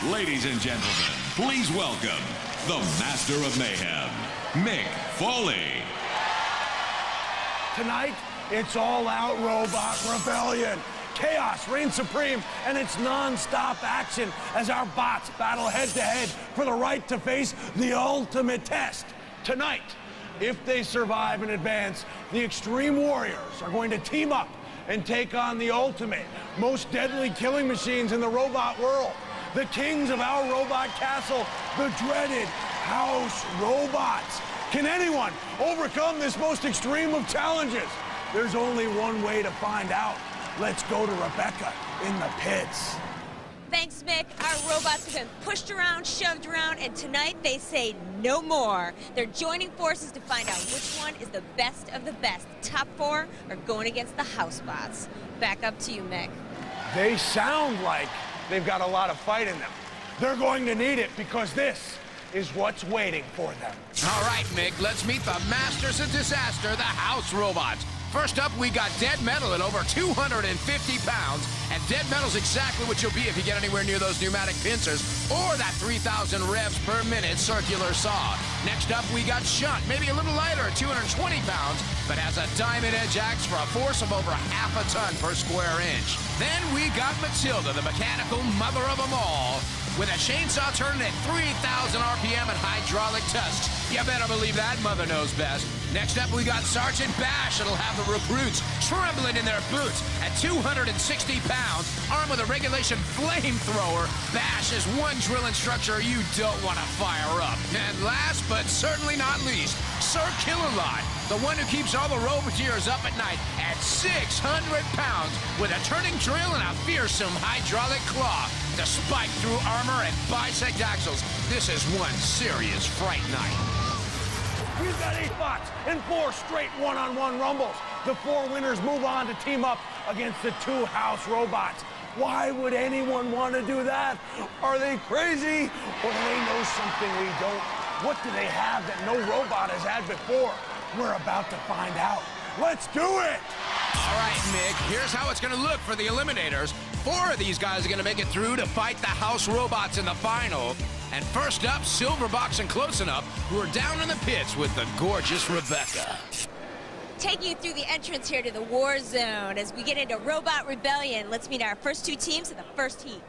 Ladies and gentlemen, please welcome the Master of Mayhem, Mick Foley. Tonight, it's all-out robot rebellion. Chaos reigns supreme, and it's non-stop action as our bots battle head-to-head for the right to face the ultimate test. Tonight, if they survive and advance, the Extreme Warriors are going to team up and take on the ultimate, most deadly killing machines in the robot world. The kings of our robot castle, the dreaded House Robots. Can anyone overcome this most extreme of challenges? There's only one way to find out. Let's go to Rebecca in the pits. Thanks, Mick. Our robots have been pushed around, shoved around, and tonight they say no more. They're joining forces to find out which one is the best of the best. The top four are going against the House Bots. Back up to you, Mick. They sound like they've got a lot of fight in them. They're going to need it because this is what's waiting for them. All right, Mick, let's meet the masters of disaster, the House Robots. First up, we got Dead Metal at over 250 pounds, and Dead Metal's exactly what you'll be if you get anywhere near those pneumatic pincers or that 3,000 revs per minute circular saw. Next up, we got Shunt, maybe a little lighter at 220 pounds, but has a diamond edge axe for a force of over half a ton per square inch. Then we got Matilda, the mechanical mother of them all, with a chainsaw turning at 3,000 RPM and hydraulic tusks. You better believe that mother knows best. Next up, we got Sergeant Bash. It'll have the recruits trembling in their boots. At 260 pounds, armed with a regulation flamethrower, Bash is one drilling structure you don't want to fire up. And last, but certainly not least, Sir Killalot, the one who keeps all the Roboteers up at night at 600 pounds with a turning drill and a fearsome hydraulic claw to spike through armor and bisect axles. This is one serious fright night. We've got 8 bots and 4 straight one-on-one rumbles. The 4 winners move on to team up against the 2 House Robots. Why would anyone want to do that? Are they crazy? Or do they know something we don't? What do they have that no robot has had before? We're about to find out. Let's do it! All right, Mick, here's how it's going to look for the Eliminators. 4 of these guys are going to make it through to fight the House Robots in the final. And first up, Silverbox and Close Enough, who are down in the pits with the gorgeous Rebecca. Taking you through the entrance here to the war zone as we get into Robot Rebellion. Let's meet our first 2 teams in the first heat.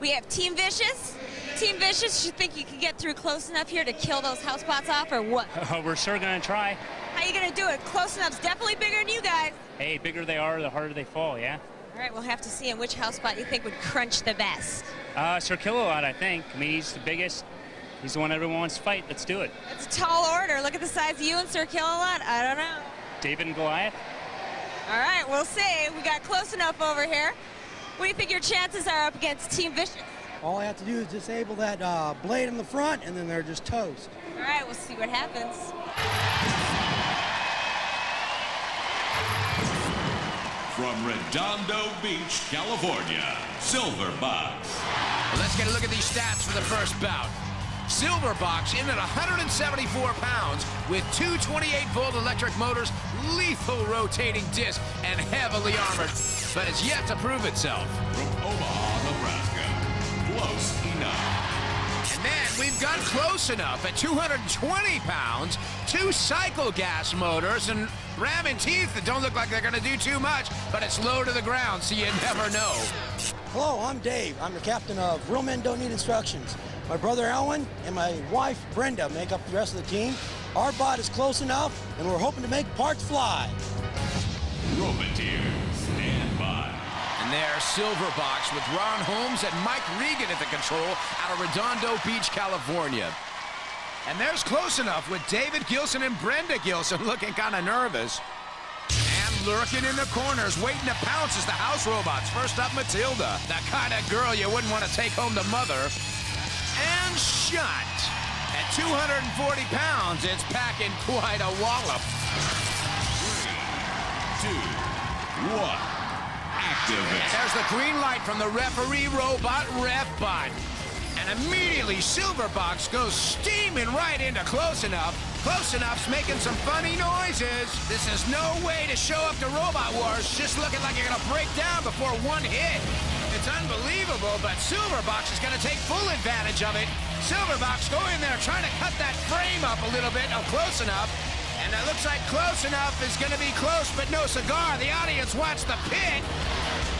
We have Team Vicious. Team Vicious, you think you can get through close enough here to kill those House Bots off, or what? We're sure gonna try. How you gonna do it? Close Enough's definitely bigger than you guys. Hey, bigger they are, the harder they fall, yeah? All right, we'll have to see in which House Bot you think would crunch the best. Sir Killalot, I think. I mean, he's the biggest. He's the one everyone wants to fight. Let's do it. That's a tall order. Look at the size of you and Sir Killalot. I don't know. David and Goliath? All right, we'll see. We got Close Enough over here. What do you think your chances are up against Team Vicious? All I have to do is disable that blade in the front, and then they're just toast. All right, we'll see what happens. From Redondo Beach, California, Silverbox. Well, let's get a look at these stats for the first bout. Silverbox in at 174 pounds with 2 28-volt electric motors, lethal rotating disc, and heavily armored, but has yet to prove itself. From Omaha, Nebraska, Close Enough. And then we've got Close Enough at 220 pounds, 2 cycle gas motors, and ramming teeth that don't look like they're gonna do too much, but it's low to the ground, so you never know. Hello, I'm Dave. I'm the captain of Real Men Don't Need Instructions. My brother Alan and my wife Brenda make up the rest of the team. Our bot is close enough, and we're hoping to make parts fly. Roboteers, stand by. And there's Silverbox with Ron Holmes and Mike Regan at the control out of Redondo Beach, California. And there's Close Enough with David Gilson and Brenda Gilson looking kind of nervous. And lurking in the corners, waiting to pounce is the House Robots. First up, Matilda, the kind of girl you wouldn't want to take home to mother. And Shunt. At 240 pounds, it's packing quite a wallop. 3, 2, 1. Activate. And there's the green light from the referee robot, RefBot. And immediately, Silverbox goes steaming right into Close Enough. Close Enough's making some funny noises. This is no way to show up to Robot Wars, just looking like you're gonna break down before one hit. It's It's unbelievable, but Silverbox is going to take full advantage of it. Silverbox go in there trying to cut that frame up a little bit, close enough. And it looks like close enough is going to be close, but no cigar. The audience watch the pit.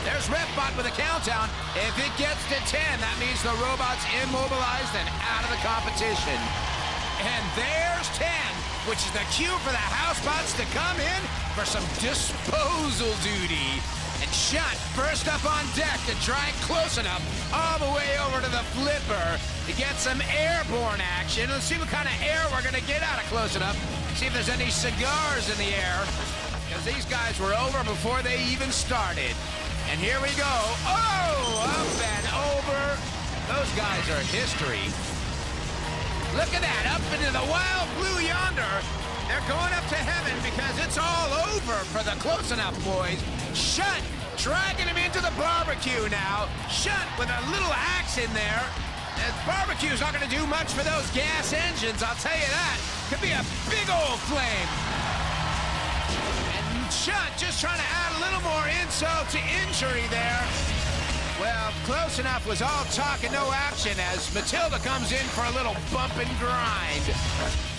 There's Refbot with a countdown. If it gets to 10, that means the robot's immobilized and out of the competition. And there's 10, which is the cue for the Housebots to come in for some disposal duty. And Shunt first up on deck to try close enough all the way over to the flipper to get some airborne action. Let's see what kind of air we're going to get out of close enough. See if there's any cigars in the air, because these guys were over before they even started. And here we go. Oh, up and over. Those guys are history. Look at that, up into the wild blue yonder. They're going up to heaven because it's all over for the Close Enough boys. Shunt dragging him into the barbecue now. Shunt with a little axe in there. The barbecue's not going to do much for those gas engines, I'll tell you that. Could be a big old flame. And Shunt just trying to add a little more insult to injury there. Well, Close Enough was all talk and no action as Matilda comes in for a little bump and grind.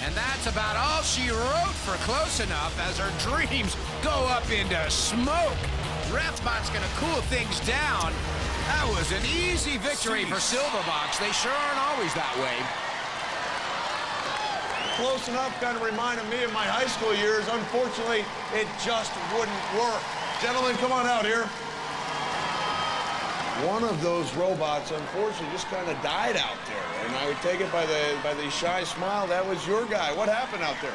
And that's about all she wrote for Close Enough as her dreams go up into smoke. Refbot's going to cool things down. That was an easy victory for Silverbox. They sure aren't always that way. Close Enough kind of reminded me of my high school years. Unfortunately, it just wouldn't work. Gentlemen, come on out here. One of those robots, unfortunately, just kind of died out there. And I would take it by the shy smile. That was your guy. What happened out there?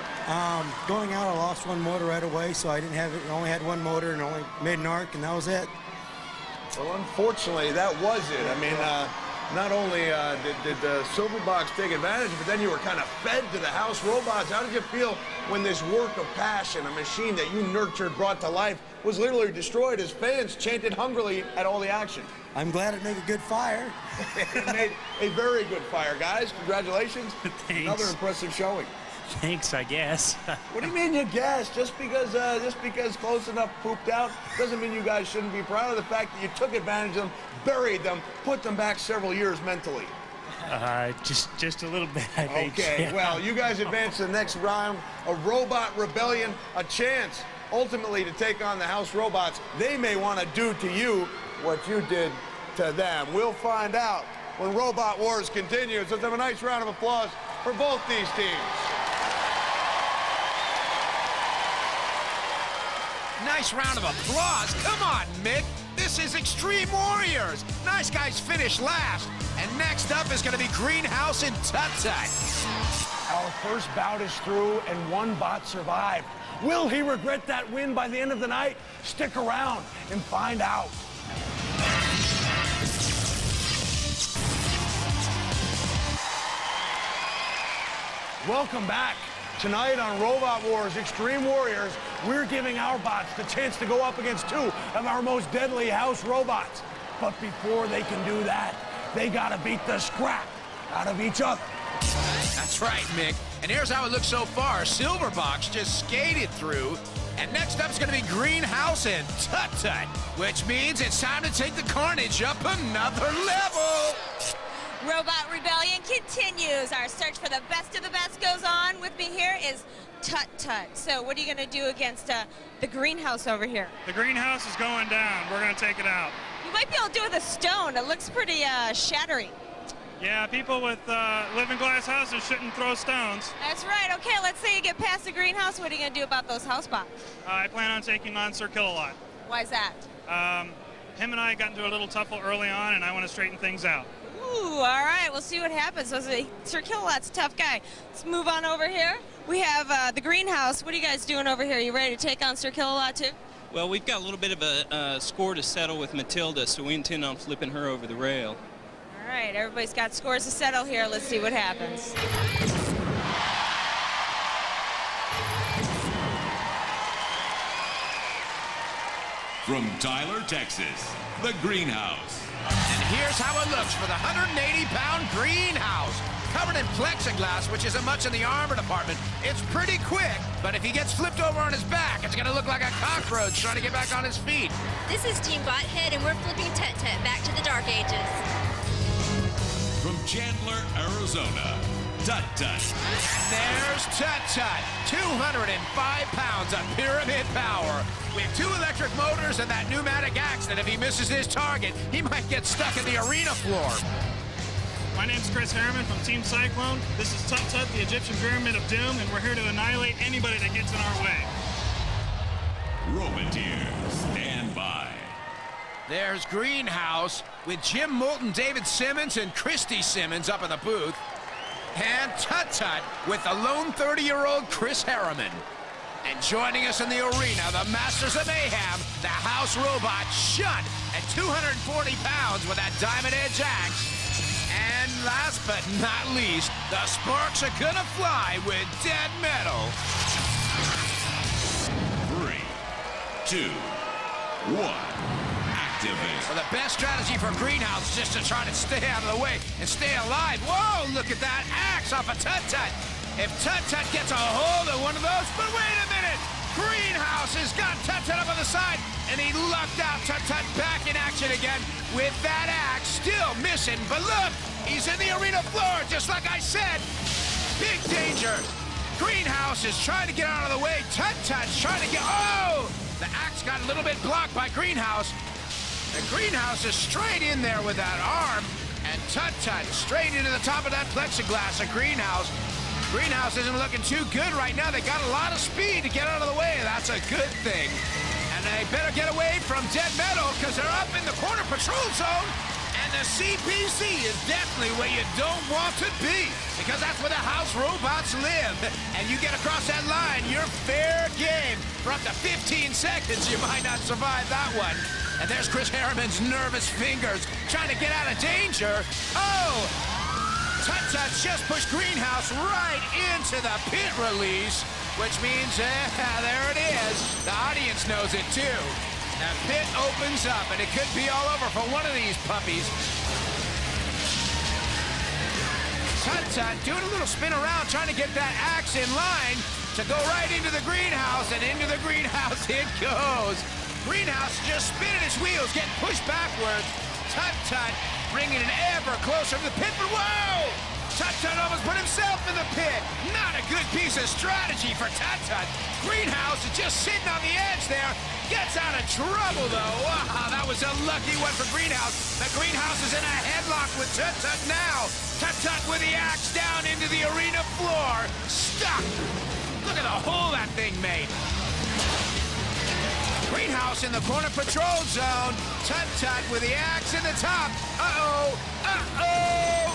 Going out, I lost one motor right away, so I didn't have it. I only had one motor and only made an arc, and that was it. Well, unfortunately, that was it. I mean, not only did the Silverbox take advantage, but then you were kind of fed to the house robots. How did you feel when this work of passion, a machine that you nurtured, brought to life, was literally destroyed as fans chanted hungrily at all the action? I'm glad it made a good fire. It made a very good fire, guys. Congratulations. Thanks. Another impressive showing. Thanks, I guess. What do you mean you guess? Just because Close Enough pooped out doesn't mean you guys shouldn't be proud of the fact that you took advantage of them, buried them, put them back several years mentally. Just a little bit, I think. Okay, Yeah. well, you guys advance to the next round, a robot rebellion, a chance ultimately to take on the house robots. They may want to do to you what you did to them. We'll find out when Robot Wars continues. Let's have a nice round of applause for both these teams. Nice round of applause. Come on, Mick. This is Extreme Warriors. Nice guys finish last. And next up is going to be Greenhouse and Tut Tut. Our first bout is through and one bot survived. Will he regret that win by the end of the night? Stick around and find out. Welcome back. Tonight on Robot Wars Extreme Warriors, we're giving our bots the chance to go up against two of our most deadly house robots. But before they can do that, they gotta beat the scrap out of each other. That's right, Mick. And here's how it looks so far. Silverbox just skated through. And next up is going to be Greenhouse and Tut Tut, which means it's time to take the carnage up another level. Robot Rebellion continues. Our search for the best of the best goes on. With me here is Tut Tut. So what are you going to do against the greenhouse over here? The greenhouse is going down. We're going to take it out. You might be able to do it with a stone. It looks pretty shattery. Yeah, people with living glass houses shouldn't throw stones. That's right. Okay, let's say you get past the greenhouse. What are you going to do about those house bots? I plan on taking on Sir Kill-A-Lot. Why is that? Him and I got into a little tuffle early on, and I want to straighten things out. Ooh, all right. We'll see what happens. So Sir Kill-A-Lot's a tough guy. Let's move on over here. We have the greenhouse. What are you guys doing over here? You ready to take on Sir Kill-A-Lot too? Well, we've got a little bit of a score to settle with Matilda, so we intend on flipping her over the rail. All right, everybody's got scores to settle here. Let's see what happens. From Tyler, Texas, the Greenhouse. And here's how it looks for the 180-pound Greenhouse. covered in plexiglass, which isn't much in the armor department. It's pretty quick, but if he gets flipped over on his back, it's gonna look like a cockroach trying to get back on his feet. This is Team Bothead, and we're flipping Tut-Tut back to the Dark Ages. From Chandler, Arizona, Tut-Tut. There's Tut-Tut, 205 pounds of pyramid power. With 2 electric motors and that pneumatic axe that if he misses his target, he might get stuck in the arena floor. My name's Chris Harriman from Team Cyclone. This is Tut-Tut, the Egyptian Pyramid of Doom, and we're here to annihilate anybody that gets in our way. Roboteers, stand by. There's Greenhouse with Jim Moulton, David Simmons, and Christy Simmons up in the booth. And Tut-Tut with the lone 30-year-old Chris Harriman. And joining us in the arena, the Masters of Mayhem, the House Robot, Shunt, at 240 pounds with that Diamond Edge axe. And last but not least, the sparks are gonna fly with Dead Metal. 3, 2, 1. Activate. Well, the best strategy for Greenhouse is just to try to stay out of the way and stay alive. Whoa, look at that axe off of Tut-Tut. If Tut-Tut gets a hold of one of those, but wait a minute! Greenhouse has got Tut-Tut up on the side, and he lucked out Tut-Tut back in action again with that axe, still missing, but look, he's in the arena floor, just like I said. Big danger. Greenhouse is trying to get out of the way. Tut-Tut's trying to get, oh! The axe got a little bit blocked by Greenhouse. And Greenhouse is straight in there with that arm, and Tut-Tut straight into the top of that plexiglass of Greenhouse. Greenhouse isn't looking too good right now. They got a lot of speed to get out of the way. That's a good thing. And they better get away from Dead Metal because they're up in the corner patrol zone. And the CPC is definitely where you don't want to be because that's where the House Robots live. And you get across that line, you're fair game. For up to 15 seconds, you might not survive that one. And there's Chris Harriman's nervous fingers trying to get out of danger. Oh! Tut-Tut just pushed Greenhouse right into the pit release, which means, there it is. The audience knows it, too. The pit opens up, and it could be all over for one of these puppies. Tut-Tut doing a little spin around, trying to get that axe in line to go right into the Greenhouse, and into the Greenhouse it goes. Greenhouse just spinning his wheels, getting pushed backwards. Tut-Tut bringing it ever closer to the pit, but whoa! Tut-Tut almost put himself in the pit. Not a good piece of strategy for Tut-Tut. Greenhouse is just sitting on the edge there. Gets out of trouble, though. Wow, that was a lucky one for Greenhouse. The Greenhouse is in a headlock with Tut-Tut now. Tut-Tut with the axe down into the arena floor. Stuck. Look at the hole that thing made. Greenhouse in the corner patrol zone. Tut-Tut with the axe in the top. Uh-oh. Uh-oh.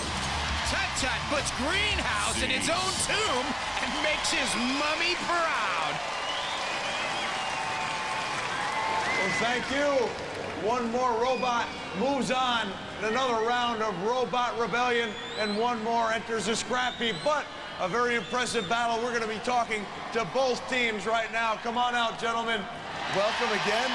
Tut-Tut puts Greenhouse in his own tomb and makes his mummy proud. Well, thank you. One more robot moves on in another round of Robot Rebellion, and one more enters the scrap heap. But a very impressive battle. We're going to be talking to both teams right now. Come on out, gentlemen. Welcome again,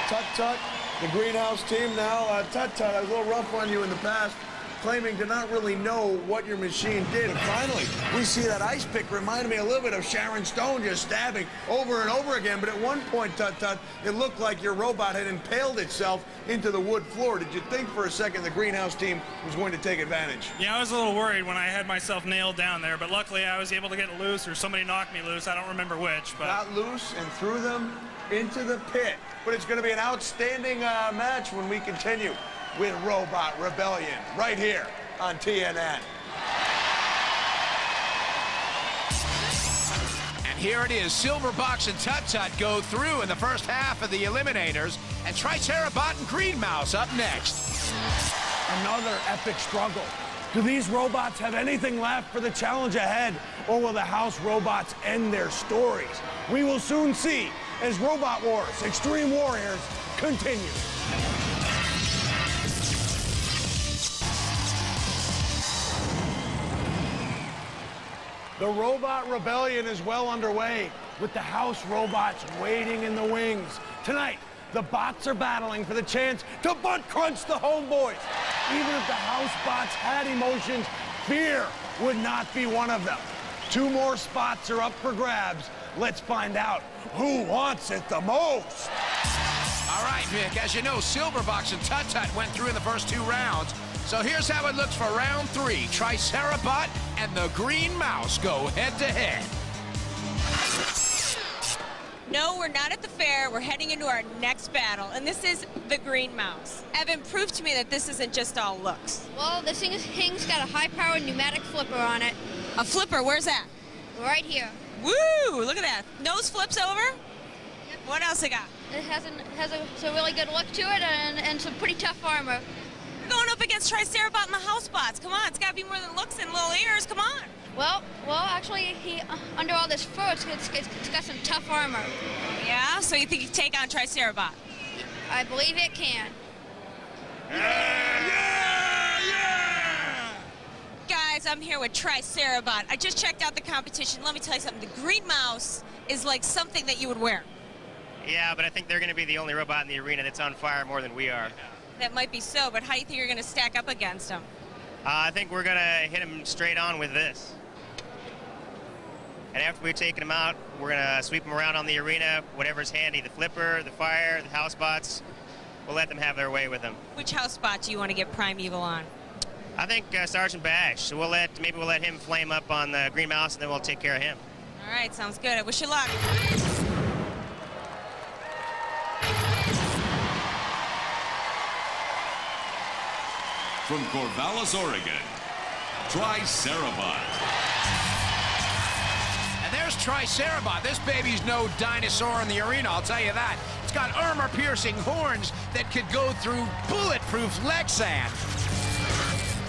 Tut-Tut, the Greenhouse team now. Tut-Tut, I was a little rough on you in the past, claiming to not really know what your machine did. And finally, we see that ice pick reminded me a little bit of Sharon Stone just stabbing over and over again. But at one point, Tut-Tut, it looked like your robot had impaled itself into the wood floor. Did you think for a second the Greenhouse team was going to take advantage? Yeah, I was a little worried when I had myself nailed down there, but luckily I was able to get loose, or somebody knocked me loose. I don't remember which, but... Got loose and threw them into the pit. But it's going to be an outstanding match when we continue with Robot Rebellion right here on TNN. And here it is. Silverbox and Tut-Tut go through in the first half of the Eliminators, and Tricerabot and Greenmouse up next. Another epic struggle. Do these robots have anything left for the challenge ahead, or will the House Robots end their stories? We will soon see as Robot Wars Extreme Warriors continue. The Robot Rebellion is well underway, with the House Robots waiting in the wings. Tonight, the bots are battling for the chance to butt crunch the homeboys. Even if the house bots had emotions, fear would not be one of them. 2 more spots are up for grabs. Let's find out who wants it the most. All right, Mick, as you know, Silverbox and Tut Tut went through in the first 2 rounds. So here's how it looks for round 3. Tricerabot and the Green Mouse go head-to-head. No, we're not at the fair. We're heading into our next battle, and this is the Green Mouse. Evan, prove to me that this isn't just all looks. Well, this thing's got a high-powered pneumatic flipper on it. A flipper? Where's that? Right here. Woo! Look at that. Nose flips over? Yep. What else it got? It has a really good look to it and some pretty tough armor. We're going up against Tricerabot and the Housebots. Come on, it's got to be more than looks and little ears. Come on. Well, actually, he under all this fur, it's got some tough armor. Yeah? So you think you take on Tricerabot? I believe it can. Guys, I'm here with Tricerabot. I just checked out the competition. Let me tell you something. The Green Mouse is like something that you would wear. Yeah, but I think they're going to be the only robot in the arena that's on fire more than we are. That might be so, but how do you think you're going to stack up against them? I think we're going to hit him straight on with this. And after we've taken him out, we're going to sweep him around on the arena, whatever's handy, the flipper, the fire, the housebots. We'll let them have their way with them. Which housebot do you want to get Primeval on? I think Sergeant Bash. So maybe we'll let him flame up on the Green Mouse, and then we'll take care of him. All right, sounds good. I wish you luck. From Corvallis, Oregon, Tricerabot. And there's Tricerabot. This baby's no dinosaur in the arena, I'll tell you that. It's got armor-piercing horns that could go through bulletproof Lexan.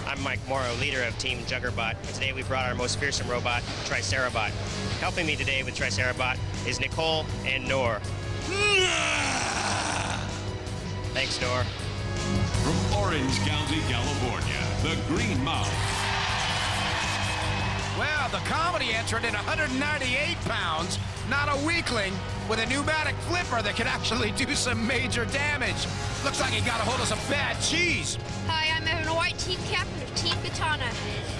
I'm Mike Morrow, leader of Team Juggerbot, and today we brought our most fearsome robot, Tricerabot. Helping me today with Tricerabot is Nicole and Nor. Thanks, Nor. From Orange County, California, the Green Mouse. Well, the comedy entrant at 198 pounds, not a weakling, with a pneumatic flipper that can actually do some major damage. Looks like he got a hold of some bad cheese. Hi, I'm Evan White, team captain of Team Katana.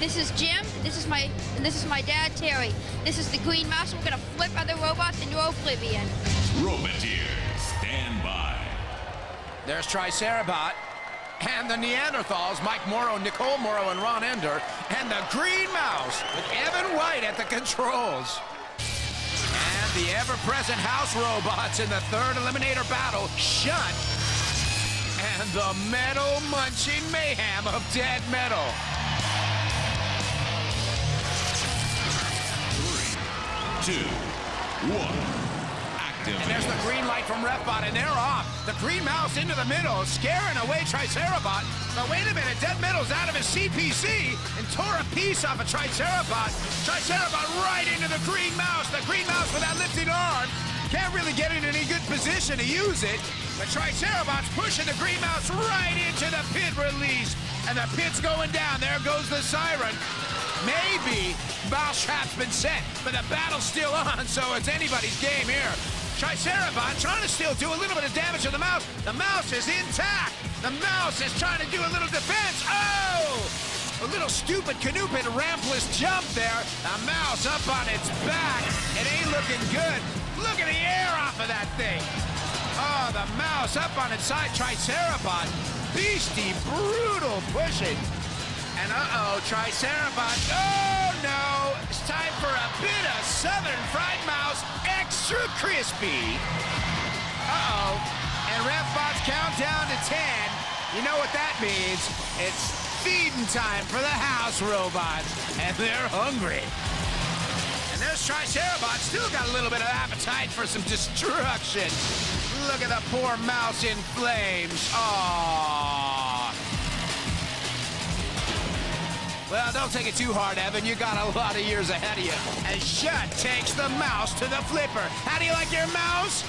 This is Jim, and this is my dad, Terry. This is the Green Mouse, and we're gonna flip other robots into oblivion. Roboteers, stand by. There's Tricerabot, and the Neanderthals, Mike Morrow, Nicole Morrow, and Ron Ender, and the Green Mouse with Evan White at the controls. And the ever-present house robots in the 3rd Eliminator battle, Shunt, and the metal-munching mayhem of Dead Metal. 3, 2, 1. And there's the green light from RefBot, and they're off. The Green Mouse into the middle, scaring away Tricerabot. But wait a minute, Dead Metal's out of his CPC and tore a piece off of Tricerabot. Tricerabot right into the Green Mouse. The Green Mouse with that lifted arm. Can't really get in any good position to use it. But Tricerabot's pushing the Green Mouse right into the pit release. And the pit's going down. There goes the siren. Maybe Mousetrap's been set, but the battle's still on, so it's anybody's game here. Tricerabot trying to still do a little bit of damage to the mouse. The mouse is intact. The mouse is trying to do a little defense. Oh! A little stupid canoopid rampless jump there. The mouse up on its back. It ain't looking good. Look at the air off of that thing. Oh, the mouse up on its side. Tricerabot. Beastie, brutal pushing. And uh-oh, Tricerabot. Oh, no. It's time for a bit of Southern Fried Mouse Extra Crispy. Uh-oh. And RefBot's countdown to 10. You know what that means. It's feeding time for the house robots. And they're hungry. And there's Tricerabot. Still got a little bit of appetite for some destruction. Look at the poor mouse in flames. Aww. Well, don't take it too hard, Evan. You got a lot of years ahead of you. And Shunt takes the mouse to the flipper. How do you like your mouse?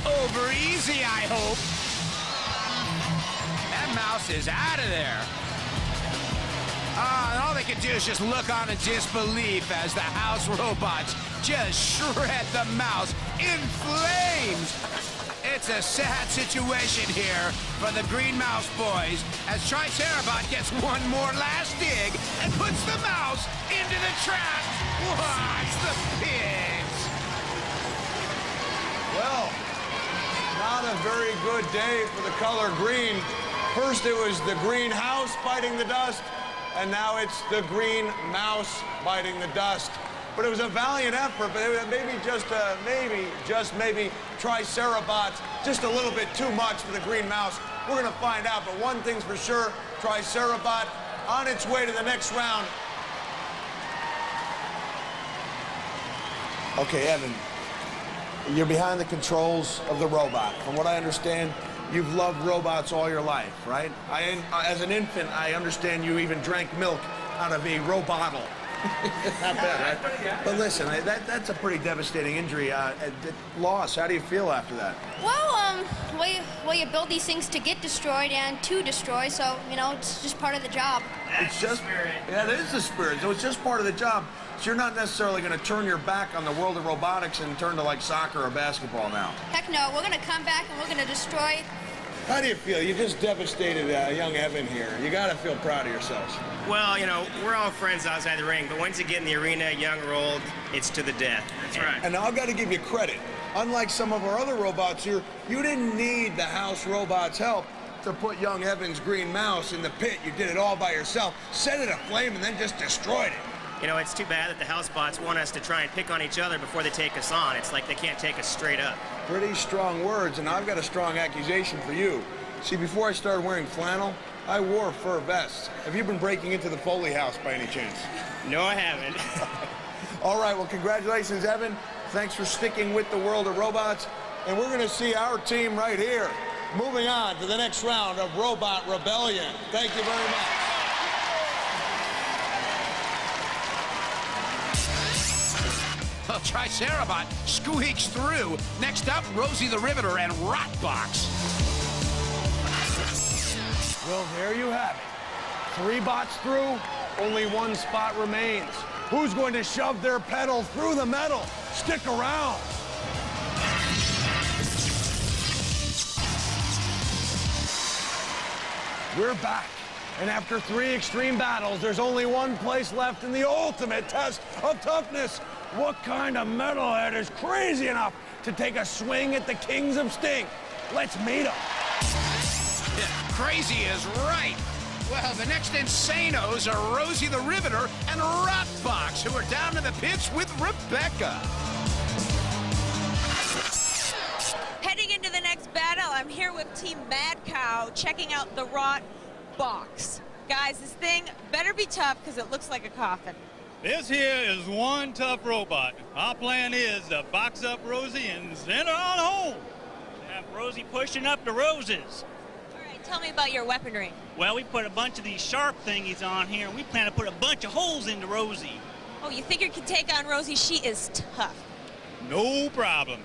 Over easy, I hope. That mouse is out of there. And all they can do is just look on in disbelief as the house robots just shred the mouse in flames. It's a sad situation here for the Green Mouse boys as Tricerabot gets one more last dig and puts the mouse into the trap. Watch the pigs. Well, not a very good day for the color green. First it was the greenhouse biting the dust, and now it's the green mouse biting the dust. But it was a valiant effort, but maybe Tricerabot just a little bit too much for the green mouse. We're gonna find out, but one thing's for sure, Tricerabot on its way to the next round. Okay, Evan, you're behind the controls of the robot. From what I understand, you've loved robots all your life, right? As an infant, I understand you even drank milk out of a robottle. Not bad, right? But listen, that's a pretty devastating injury. Loss, how do you feel after that? Well, you build these things to get destroyed and to destroy, so, you know, it's just part of the job. It's just, yeah, it is the spirit, so it's just part of the job. So you're not necessarily going to turn your back on the world of robotics and turn to, like, soccer or basketball now. Heck no, we're going to come back and we're going to destroy. How do you feel? You just devastated young Evan here. You got to feel proud of yourselves. Well, you know, we're all friends outside the ring, but once you get in the arena, young or old, it's to the death. That's right. And now I've got to give you credit. Unlike some of our other robots here, you didn't need the house robot's help to put young Evan's green mouse in the pit. You did it all by yourself, set it aflame, and then just destroyed it. You know, it's too bad that the housebots want us to try and pick on each other before they take us on. It's like they can't take us straight up. Pretty strong words, and I've got a strong accusation for you. See, before I started wearing flannel, I wore fur vests. Have you been breaking into the Foley house by any chance? No, I haven't. All right, well, congratulations, Evan. Thanks for sticking with the world of robots. And we're going to see our team right here moving on to the next round of Robot Rebellion. Thank you very much. Well, Tricerabot squeaks through. Next up, Rosie the Riveter and Rotbox. Well, there you have it. 3 bots through, only 1 spot remains. Who's going to shove their pedal through the metal? Stick around. We're back. And after 3 extreme battles, there's only one place left in the ultimate test of toughness. What kind of metalhead is crazy enough to take a swing at the kings of Sting? Let's meet them. Yeah, crazy is right. Well, the next insanos are Rosie the Riveter and Rotbox, who are down in the pits with Rebecca. Heading into the next battle, I'm here with Team Mad Cow, checking out the Rotbox. Guys, this thing better be tough because it looks like a coffin. This here is one tough robot. Our plan is to box up Rosie and send her on home. Have Rosie pushing up the roses. All right, tell me about your weaponry. Well, we put a bunch of these sharp thingies on here, and we plan to put a bunch of holes into Rosie. Oh, you think you can take on Rosie? She is tough. No problem.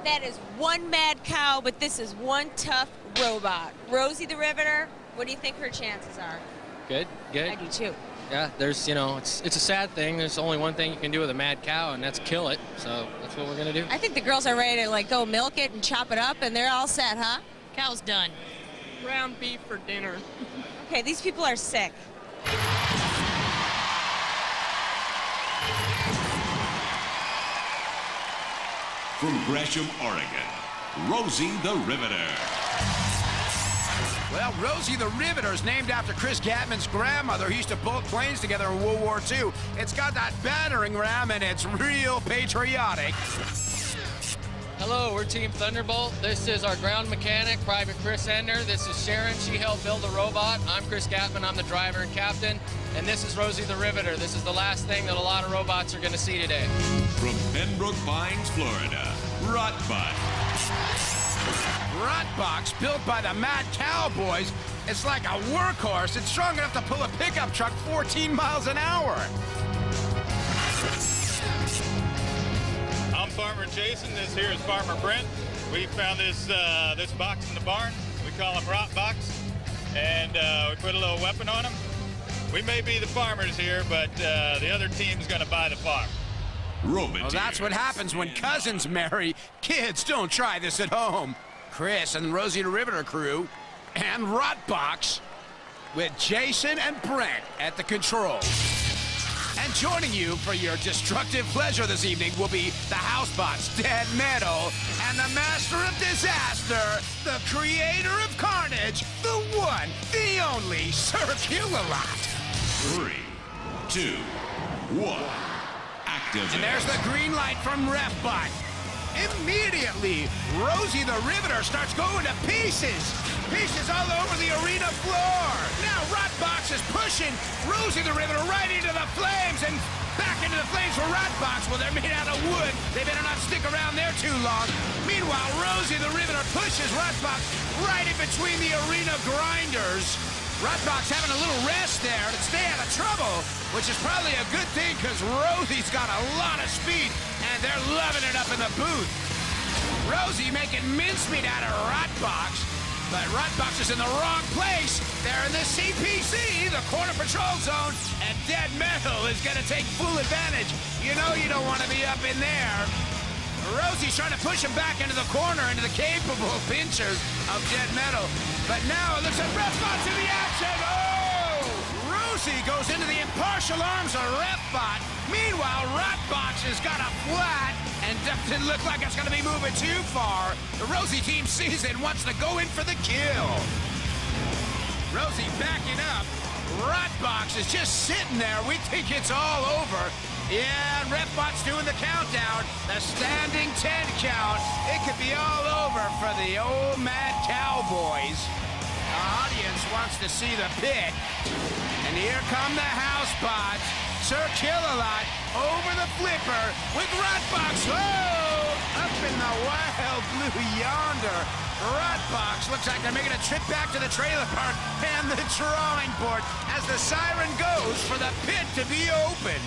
That is one Mad Cow, but this is one tough robot. Rosie the Riveter, what do you think her chances are? Good, good. I do too. Yeah, there's, you know, it's a sad thing. There's only one thing you can do with a mad cow, and that's kill it. So that's what we're gonna do. I think the girls are ready to like go milk it and chop it up, and they're all set, huh? Cow's done. Ground beef for dinner. Okay, these people are sick. From Gresham, Oregon, Rosie the Riveter. Well, Rosie the Riveter is named after Chris Gatman's grandmother, who used to boat planes together in World War II. It's got that battering ram, and it's real patriotic. Hello, we're Team Thunderbolt. This is our ground mechanic, Private Chris Ender. This is Sharon. She helped build the robot. I'm Chris Gatman. I'm the driver and captain. And this is Rosie the Riveter. This is the last thing that a lot of robots are going to see today. From Pembroke Pines, Florida, Rotbox. Rotbox, built by the Mad Cowboys. It's like a workhorse. It's strong enough to pull a pickup truck 14 miles an hour. I'm Farmer Jason. This here is Farmer Brent. We found this box in the barn. We call him Rotbox, and we put a little weapon on him. We may be the farmers here, but the other team's going to buy the farm. Roboteers. Well, that's what happens when cousins marry. Kids, don't try this at home. Chris and Rosie the Riveter crew and Rotbox with Jason and Brent at the controls. And joining you for your destructive pleasure this evening will be the Housebots, Dead Metal, and the Master of Disaster, the creator of Carnage, the one, the only Sir Kill-A-Lot. 3, 2, 1. Activate. And there's the green light from RefBot. Immediately, Rosie the Riveter starts going to pieces. Pieces all over the arena floor. Now Rotbox is pushing Rosie the Riveter right into the flames and back into the flames for Rotbox. Well, they're made out of wood. They better not stick around there too long. Meanwhile, Rosie the Riveter pushes Rotbox right in between the arena grinders. Rotbox having a little rest there to stay out of trouble, which is probably a good thing because Rosie's got a lot of speed and they're loving it up in the booth. Rosie making mincemeat out of Rotbox, but Rotbox is in the wrong place. They're in the CPC, the Corner Patrol Zone, and Dead Metal is going to take full advantage. You know you don't want to be up in there. Rosie's trying to push him back into the corner, into the capable pinchers of Dead Metal. But now it looks like RefBot's in the action. Oh! Rosie goes into the impartial arms of RefBot. Meanwhile, Rotbox has got a flat and doesn't look like it's going to be moving too far. The Rosie team sees it and wants to go in for the kill. Rosie backing up. Rotbox is just sitting there. We think it's all over. Yeah, and RefBot's doing the countdown. The standing 10 count. It could be all over for the old mad cowboys. The audience wants to see the pit. And here come the Housebots. Sir Kill-A-Lot over the flipper with Rotbox. Whoa! Up in the wild blue yonder. Rotbox looks like they're making a trip back to the trailer park and the drawing board as the siren goes for the pit to be opened.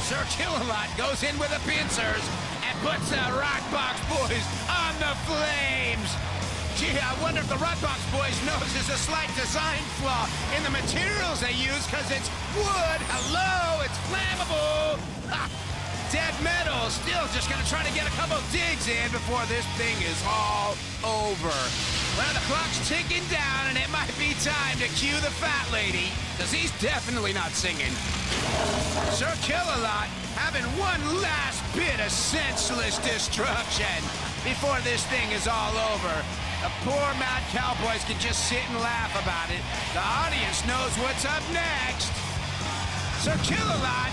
Sir Kill-A-Lot goes in with the pincers and puts the Rotbox boys on the flames. Gee, I wonder if the Rotbox boys knows there's a slight design flaw in the materials they use because it's wood. Hello, it's flammable. Ha! Dead Metal still just gonna try to get a couple digs in before this thing is all over. Well, the clock's ticking down and it might be time to cue the fat lady, because he's definitely not singing. Sir Kill-A-Lot having one last bit of senseless destruction before this thing is all over. The poor mad cowboys can just sit and laugh about it. The audience knows what's up next. Sir Kill-A-Lot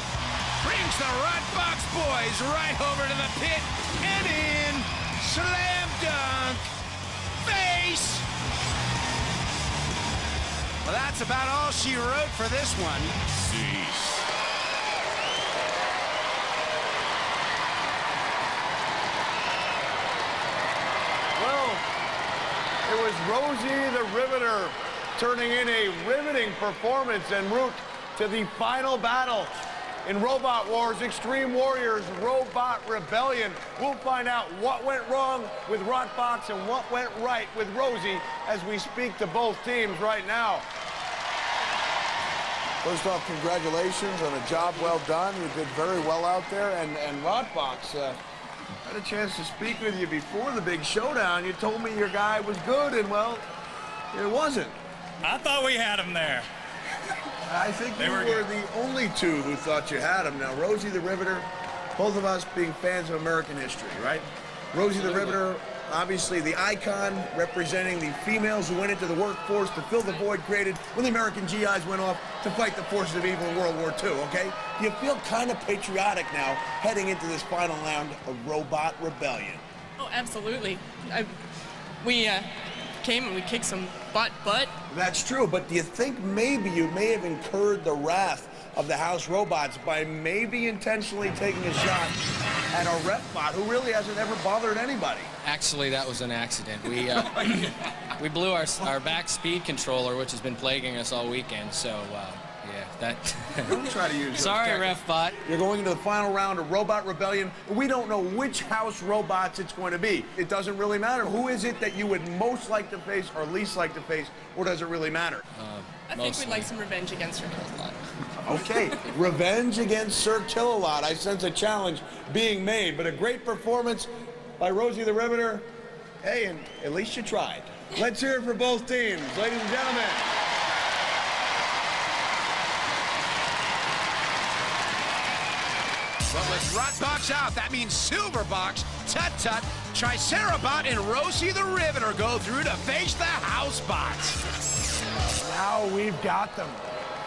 brings the Rotbox boys right over to the pit and in. Slam dunk. Face. Well, that's about all she wrote for this one. Cease. Well, it was Rosie the Riveter turning in a riveting performance en route to the final battle in Robot Wars Extreme Warriors Robot Rebellion. We'll find out what went wrong with Rotbox and what went right with Rosie as we speak to both teams right now. First off, congratulations on a job well done. You did very well out there. And Rotbox, had a chance to speak with you before the big showdown. You told me your guy was good, and well, it wasn't. I thought we had him there. I think you were the only two who thought you had him. Now, Rosie the Riveter, both of us being fans of American history, right? Rosie the Riveter, obviously the icon representing the females who went into the workforce to fill the void created when the American GIs went off to fight the forces of evil in World War II, okay? Do you feel kind of patriotic now heading into this final round of Robot Rebellion? Oh, absolutely. We came and we kicked some butt. That's true, but do you think maybe you may have incurred the wrath of the House Robots by maybe intentionally taking a shot at a RefBot who really hasn't ever bothered anybody? Actually, that was an accident. We blew our back speed controller, which has been plaguing us all weekend, so yeah, that... Don't try to use those Sorry, tactics. RefBot. You're going into the final round of Robot Rebellion. We don't know which House Robots it's going to be. It doesn't really matter. Who is it that you would most like to face or least like to face, or does it really matter? I think we'd like some revenge against her. Okay, revenge against Sir Kill-A-Lot. I sense a challenge being made, but a great performance by Rosie the Riveter. Hey, and at least you tried. Let's hear it for both teams, ladies and gentlemen. But with Rotbox out, that means Silverbox, Tut Tut, Tricerabot, and Rosie the Riveter go through to face the Housebots. Now we've got them.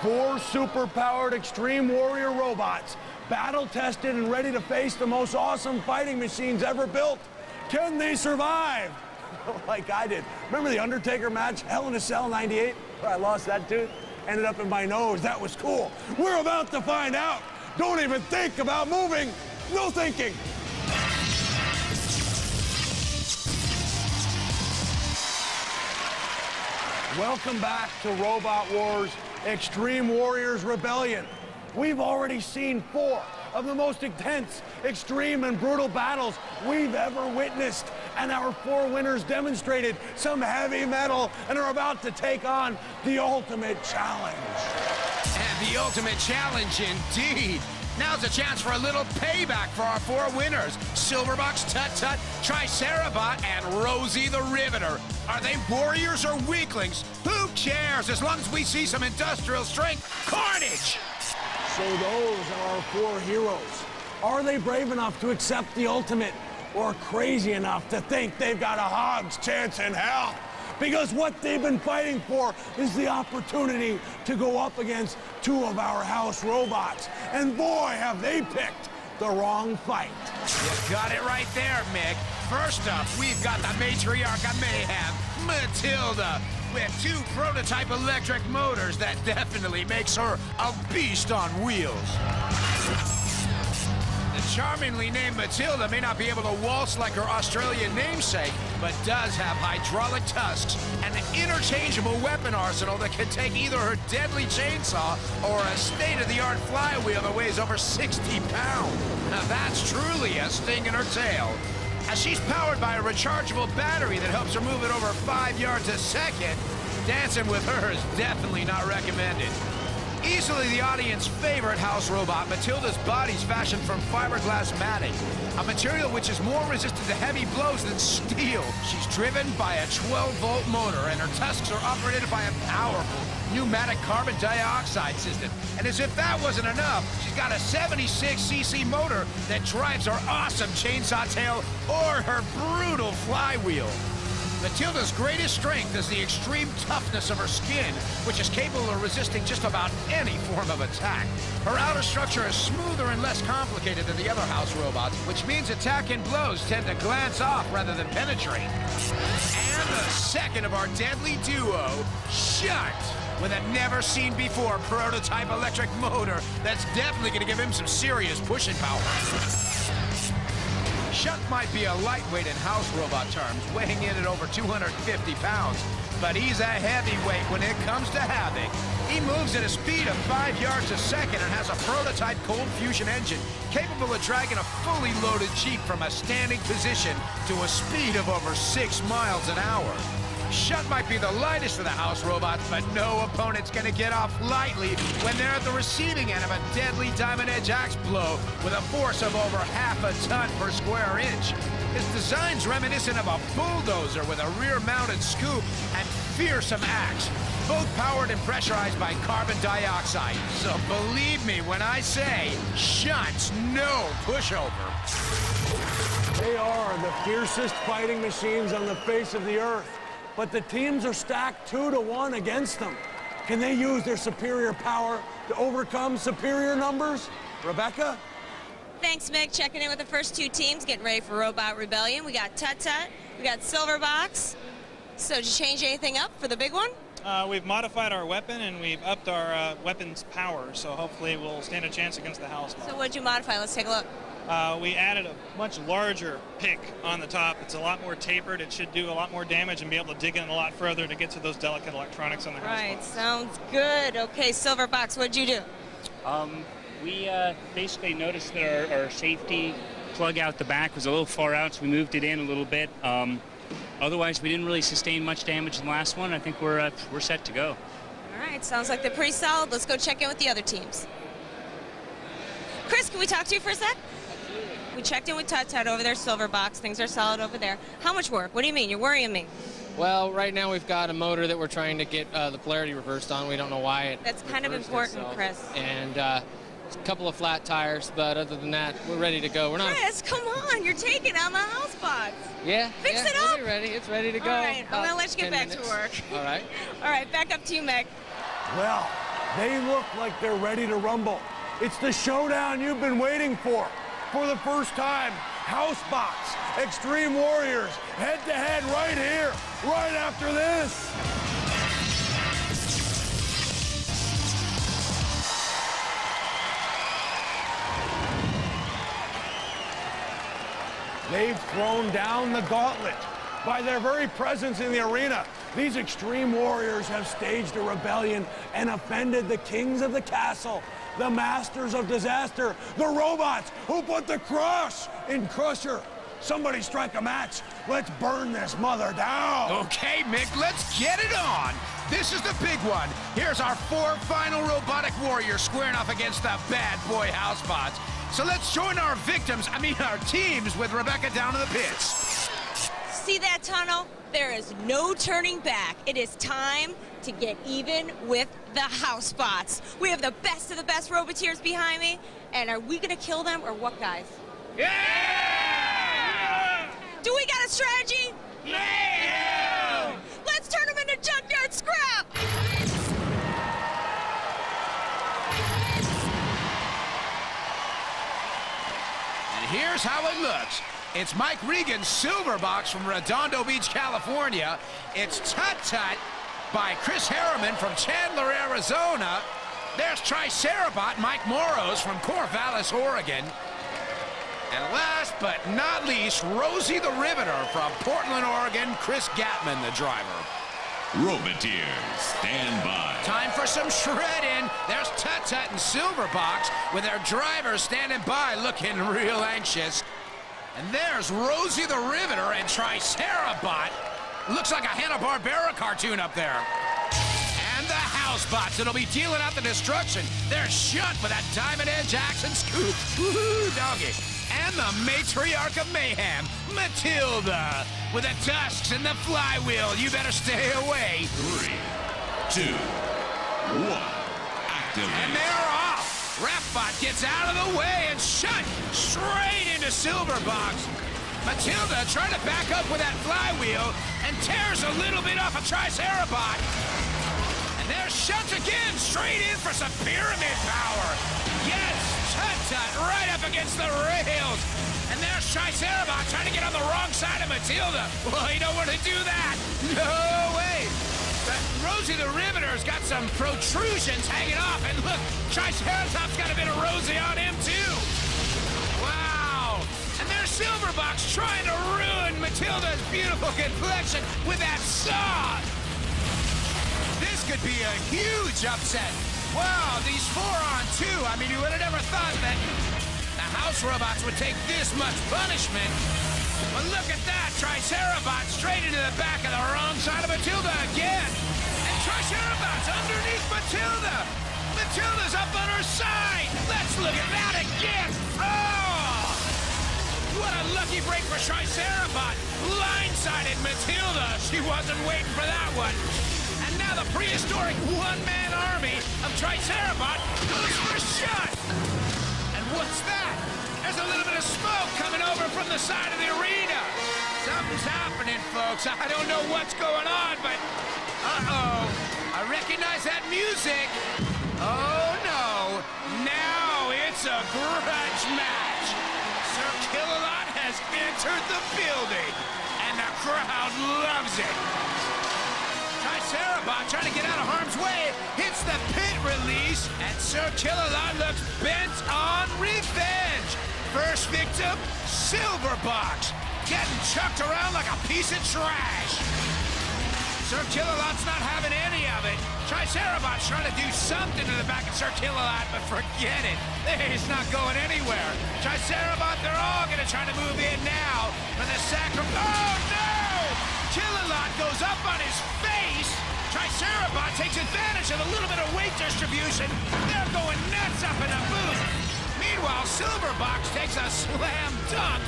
4 super-powered Extreme Warrior robots, battle-tested and ready to face the most awesome fighting machines ever built. Can they survive? Like I did. Remember the Undertaker match, Hell in a Cell '98, where I lost that tooth? Ended up in my nose. That was cool. We're about to find out. Don't even think about moving. No thinking. Welcome back to Robot Wars Extreme Warriors Rebellion. We've already seen 4 of the most intense, extreme, and brutal battles we've ever witnessed. And our 4 winners demonstrated some heavy metal and are about to take on the ultimate challenge. And the ultimate challenge indeed. Now's a chance for a little payback for our 4 winners. Silverbox, Tut Tut, Tricerabot, and Rosie the Riveter. Are they warriors or weaklings? Who cares as long as we see some industrial strength carnage? So those are our 4 heroes. Are they brave enough to accept the ultimate, or crazy enough to think they've got a hog's chance in hell? Because what they've been fighting for is the opportunity to go up against 2 of our house robots. And boy, have they picked the wrong fight. You got it right there, Mick. First up, we've got the matriarch of mayhem, Matilda, with 2 prototype electric motors that definitely makes her a beast on wheels. The charmingly named Matilda may not be able to waltz like her Australian namesake, but does have hydraulic tusks and an interchangeable weapon arsenal that can take either her deadly chainsaw or a state-of-the-art flywheel that weighs over 60 pounds. Now that's truly a sting in her tail. As she's powered by a rechargeable battery that helps her move it over 5 yards a second, dancing with her is definitely not recommended. Easily the audience favorite house robot, Matilda's body's fashioned from fiberglass matting, a material which is more resistant to heavy blows than steel. She's driven by a 12-volt motor, and her tusks are operated by a powerful pneumatic carbon dioxide system. And as if that wasn't enough, she's got a 76cc motor that drives her awesome chainsaw tail or her brutal flywheel. Matilda's greatest strength is the extreme toughness of her skin, which is capable of resisting just about any form of attack. Her outer structure is smoother and less complicated than the other house robots, which means attack and blows tend to glance off rather than penetrate. And the second of our deadly duo, Shunt, with a never-seen-before prototype electric motor that's definitely going to give him some serious pushing power. Shunt might be a lightweight in house robot terms, weighing in at over 250 pounds, but he's a heavyweight when it comes to havoc. He moves at a speed of 5 yards a second and has a prototype cold fusion engine capable of dragging a fully loaded Jeep from a standing position to a speed of over 6 miles an hour. Shunt might be the lightest of the house robots, but no opponent's gonna get off lightly when they're at the receiving end of a deadly diamond edge axe blow with a force of over half a ton per square inch. His design's reminiscent of a bulldozer with a rear-mounted scoop and fearsome axe, both powered and pressurized by carbon dioxide. So believe me when I say, Shunt's no pushover. They are the fiercest fighting machines on the face of the earth. But the teams are stacked 2-to-1 against them. Can they use their superior power to overcome superior numbers? Rebecca? Thanks, Mick. Checking in with the first 2 teams, getting ready for Robot Rebellion. We got Tut Tut, we got Silverbox. So did you change anything up for the big one? We've modified our weapon and we've upped our weapon's power, so hopefully we'll stand a chance against the house. So what did you modify? Let's take a look. We added a much larger pick on the top. It's a lot more tapered. It should do a lot more damage and be able to dig in a lot further to get to those delicate electronics on the house. Right, sounds good. Okay, Silverbox, what'd you do? We basically noticed that our safety plug out the back was a little far out, so we moved it in a little bit. Otherwise, we didn't really sustain much damage in the last one. I think we're set to go. All right, sounds like they're pretty solid. Let's go check in with the other teams. Chris, can we talk to you for a sec? We checked in with Tut over there, Silver Box. Things are solid over there. How much work? What do you mean? You're worrying me. Well, right now we've got a motor that we're trying to get the polarity reversed on. We don't know why it That's kind of important, itself. Chris. And a couple of flat tires, but other than that, we're ready to go. We're not. Chris, come on. You're taking on the house box. Yeah. Fix it we'll up. be ready. It's ready to go. All right, I'm going to let you get 10 back minutes. to work. All right. All right, back up to you, Meg. Well, they look like they're ready to rumble. It's the showdown you've been waiting for. For the first time, Housebox, Extreme Warriors, head-to-head right here, right after this. They've thrown down the gauntlet. By their very presence in the arena, these Extreme Warriors have staged a rebellion and offended the kings of the castle, the masters of disaster, the robots who put the crush in Crusher. Somebody strike a match. Let's burn this mother down. Okay, Mick, let's get it on. This is the big one. Here's our 4 final robotic warriors squaring off against the bad boy Housebots. So let's join our teams with Rebecca down in the pits. See that tunnel? There is no turning back. It is time to get even with the Housebots. We have the best of the best Roboteers behind me. And are we going to kill them or what, guys? Yeah! Do we got a strategy? Yeah! Let's turn them into junkyard scrap! And here's how it looks. It's Mike Regan's Silver Box from Redondo Beach, California. It's Tut Tut by Chris Harriman from Chandler, Arizona. There's Tricerabot, Mike Moros from Corvallis, Oregon. And last but not least, Rosie the Riveter from Portland, Oregon, Chris Gatman, the driver. Roboteers, stand by. Time for some shredding. There's Tut Tut and Silver Box with their driver standing by looking real anxious. And there's Rosie the Riveter and Tricerabot. Looks like a Hanna-Barbera cartoon up there. And the Housebots that'll be dealing out the destruction. They're Shunt with that Diamond Edge axe and scoop. Woohoo, doggy. And the matriarch of mayhem, Matilda, with the tusks and the flywheel. You better stay away. 3, 2, 1, activate. And they're off. Rapbot gets out of the way and Shunt straight into Silver Box. Matilda trying to back up with that flywheel and tears a little bit off a Tricerabot. And there's Shunt again, straight in for some pyramid power. Yes, Tut Tut right up against the rails. And there's Tricerabot trying to get on the wrong side of Matilda. Well, he don't want to do that. No way. But Rosie the Riveter's got some protrusions hanging off. And look, Triceratop's got a bit of Rosie on him, too. Wow. And there's Silverbox trying to ruin Matilda's beautiful complexion with that saw. This could be a huge upset. Wow, these 4-on-2. I mean, you would have never thought that the House Robots would take this much punishment. But look at that, Tricerabot straight into the back of the wrong side of Matilda again. And Tricerabot's underneath Matilda. Matilda's up on her side. Let's look at that again. Oh! What a lucky break for Tricerabot. Blindsided Matilda. She wasn't waiting for that one. And now the prehistoric one-man army of Tricerabot goes for a shot. And what's that? There's a little bit of smoke coming over from the side of the arena. Something's happening, folks. I don't know what's going on, but uh-oh. I recognize that music. Oh, no. Now it's a grudge match. Sir Kill-A-Lot has entered the building, and the crowd loves it. Tricerabot trying to get out of harm's way, hits the pit release, and Sir Kill-A-Lot looks bent on revenge. First victim, Silver Box, getting chucked around like a piece of trash. Sir Kill-A-Lot's not having any of it. Tricerabot's trying to do something to the back of Sir Kill-A-Lot, but forget it. He's not going anywhere. Tricerabot, they're all going to try to move in now for the sacrifice. Oh, no! Kill-A-Lot goes up on his face. Tricerabot Robot takes advantage of a little bit of weight distribution. They're going nuts up in the booth. Meanwhile, Silverbox takes a slam dunk.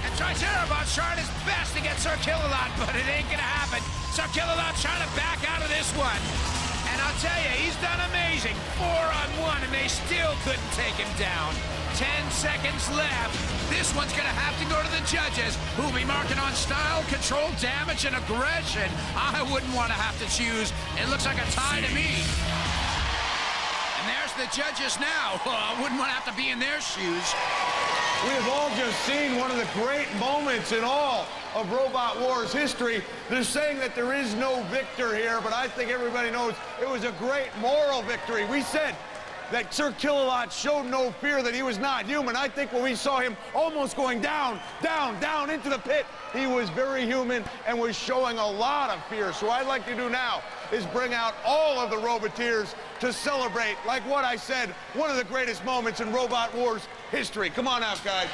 And Tricerabot's trying his best to get Sir Kill-A-Lot, but it ain't gonna happen. Sir Kill-A-Lot's trying to back out of this one. And I'll tell you, he's done amazing. 4-on-1, and they still couldn't take him down. 10 seconds left. This one's gonna have to go to the judges, who'll be marking on style, control, damage, and aggression. I wouldn't want to have to choose. It looks like a tie to me. And there's the judges now. I wouldn't want to have to be in their shoes. We have all just seen one of the great moments in all of Robot Wars history. They're saying that there is no victor here, but I think everybody knows it was a great moral victory. We said that Sir Kill-A-Lot showed no fear, that he was not human. I think when we saw him almost going down, down, down into the pit, he was very human and was showing a lot of fear. So what I'd like to do now is bring out all of the Roboteers to celebrate, like what I said, one of the greatest moments in Robot Wars history. Come on out, guys.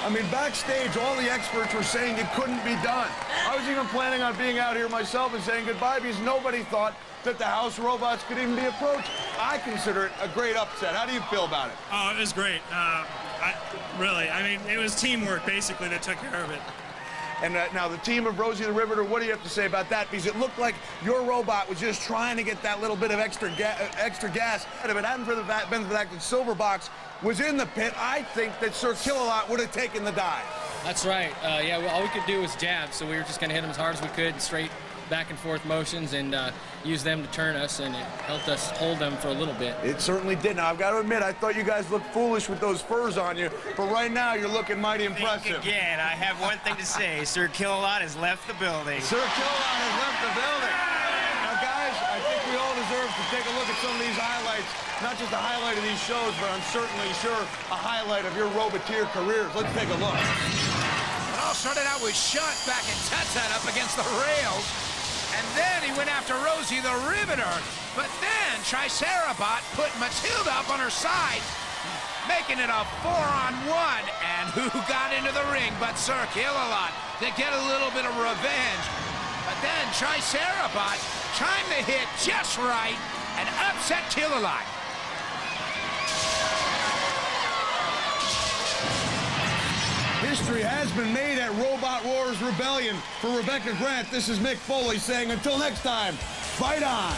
I mean, backstage, all the experts were saying it couldn't be done. I was even planning on being out here myself and saying goodbye because nobody thought that the House Robots could even be approached. I consider it a great upset. How do you feel about it? Oh, it was great. I mean, it was teamwork, basically, that took care of it. And now the team of Rosie the Riveter, what do you have to say about that? Because it looked like your robot was just trying to get that little bit of extra gas. If it hadn't been for the fact that Silverbox was in the pit, I think that Sir Kill-A-Lot would have taken the dive. That's right. Yeah, all we could do was jab, so we were just going to hit him as hard as we could, straight back and forth motions, and use them to turn us, and it helped us hold them for a little bit. It certainly did. Now, I've got to admit, I thought you guys looked foolish with those furs on you, but right now you're looking mighty impressive. Think again, I have one thing to say. Sir Kill-A-Lot has left the building. Sir Kill-A-Lot has left the building. Now, guys, I think we all deserve to take a look at some of these highlights. Not just a highlight of these shows, but I'm certainly sure a highlight of your Roboteer careers. Let's take a look. It all started out with Shunt back in Tut-Tut up against the rails. And then he went after Rosie the Riveter. But then Tricerabot put Matilda up on her side, making it a 4-on-1. And who got into the ring but Sir Kill-A-Lot to get a little bit of revenge. But then Tricerabot timed the hit just right and upset Kill-A-Lot. History has been made at Robot Wars Rebellion. For Rebecca Grant, this is Mick Foley saying until next time, fight on!